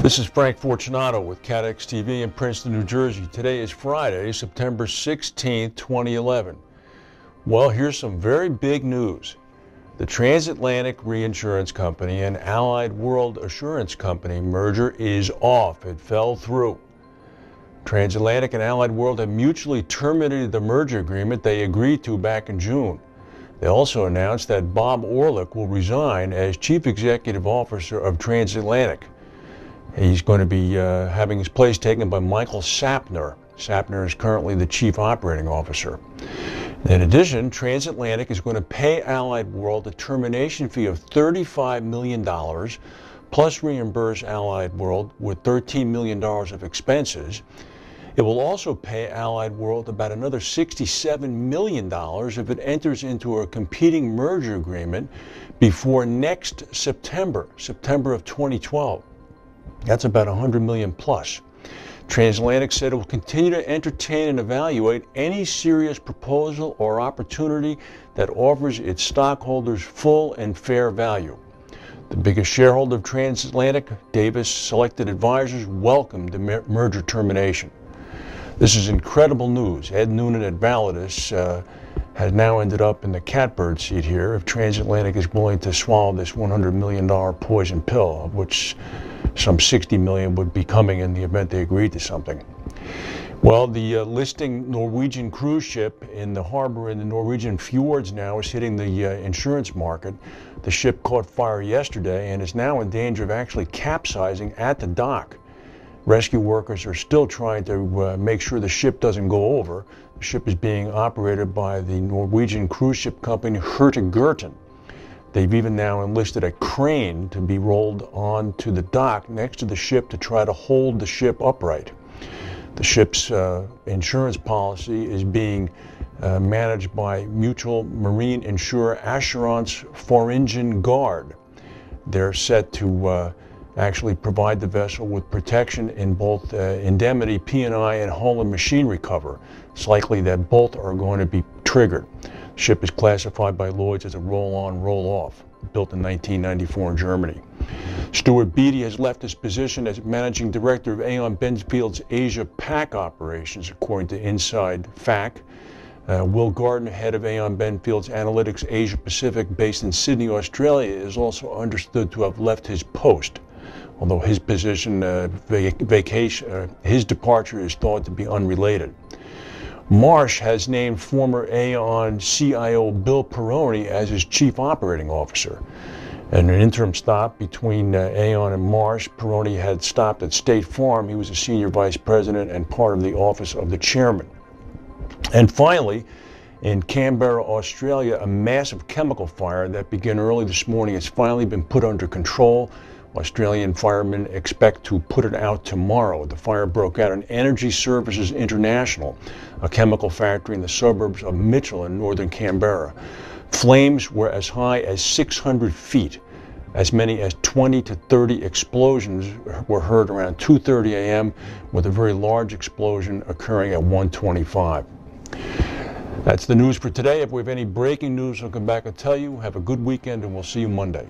This is Frank Fortunato with CATEX TV in Princeton, New Jersey. Today is Friday, September 16, 2011. Well, here's some very big news. The Transatlantic Reinsurance Company and Allied World Assurance Company merger is off. It fell through. Transatlantic and Allied World have mutually terminated the merger agreement they agreed to back in June. They also announced that Bob Orlick will resign as Chief Executive Officer of Transatlantic. He's going to be having his place taken by Michael Sapner. Sapner is currently the Chief Operating Officer. In addition, Transatlantic is going to pay Allied World a termination fee of $35 million, plus reimburse Allied World with $13 million of expenses. It will also pay Allied World about another $67 million if it enters into a competing merger agreement before next September of 2012. That's about $100 million plus. Transatlantic said it will continue to entertain and evaluate any serious proposal or opportunity that offers its stockholders full and fair value. The biggest shareholder of Transatlantic, Davis Selected Advisors, welcomed the merger termination. This is incredible news. Ed Noonan at Validus has now ended up in the catbird seat here if Transatlantic is willing to swallow this $100 million poison pill, of which some $60 million would be coming in the event they agreed to something. Well, the listing Norwegian cruise ship in the harbor in the Norwegian fjords now is hitting the insurance market. The ship caught fire yesterday and is now in danger of actually capsizing at the dock. Rescue workers are still trying to make sure the ship doesn't go over. The ship is being operated by the Norwegian cruise ship company Hurtigruten. They've even now enlisted a crane to be rolled onto the dock next to the ship to try to hold the ship upright. The ship's insurance policy is being managed by mutual marine insurer Assurance Forsikring Guard. They're set to actually provide the vessel with protection in both indemnity, P&I, and hull and machinery cover. It's likely that both are going to be triggered. The ship is classified by Lloyd's as a roll-on, roll-off, built in 1994 in Germany. Stuart Beatty has left his position as managing director of Aon Benfield's Asia PAC operations, according to Inside FAC. Will Gardner, head of Aon Benfield's Analytics Asia Pacific, based in Sydney, Australia, is also understood to have left his post, although his position, his departure is thought to be unrelated. Marsh has named former Aon CIO Bill Perrone as his Chief Operating Officer. In an interim stop between Aon and Marsh, Perrone had stopped at State Farm. He was a senior vice president and part of the office of the chairman. And finally, in Canberra, Australia, a massive chemical fire that began early this morning has finally been put under control. Australian firemen expect to put it out tomorrow. The fire broke out in Energy Services International, a chemical factory in the suburbs of Mitchell in northern Canberra. Flames were as high as 600 feet. As many as 20 to 30 explosions were heard around 2:30 a.m., with a very large explosion occurring at 1:25. That's the news for today. If we have any breaking news, we'll come back and tell you. Have a good weekend, and we'll see you Monday.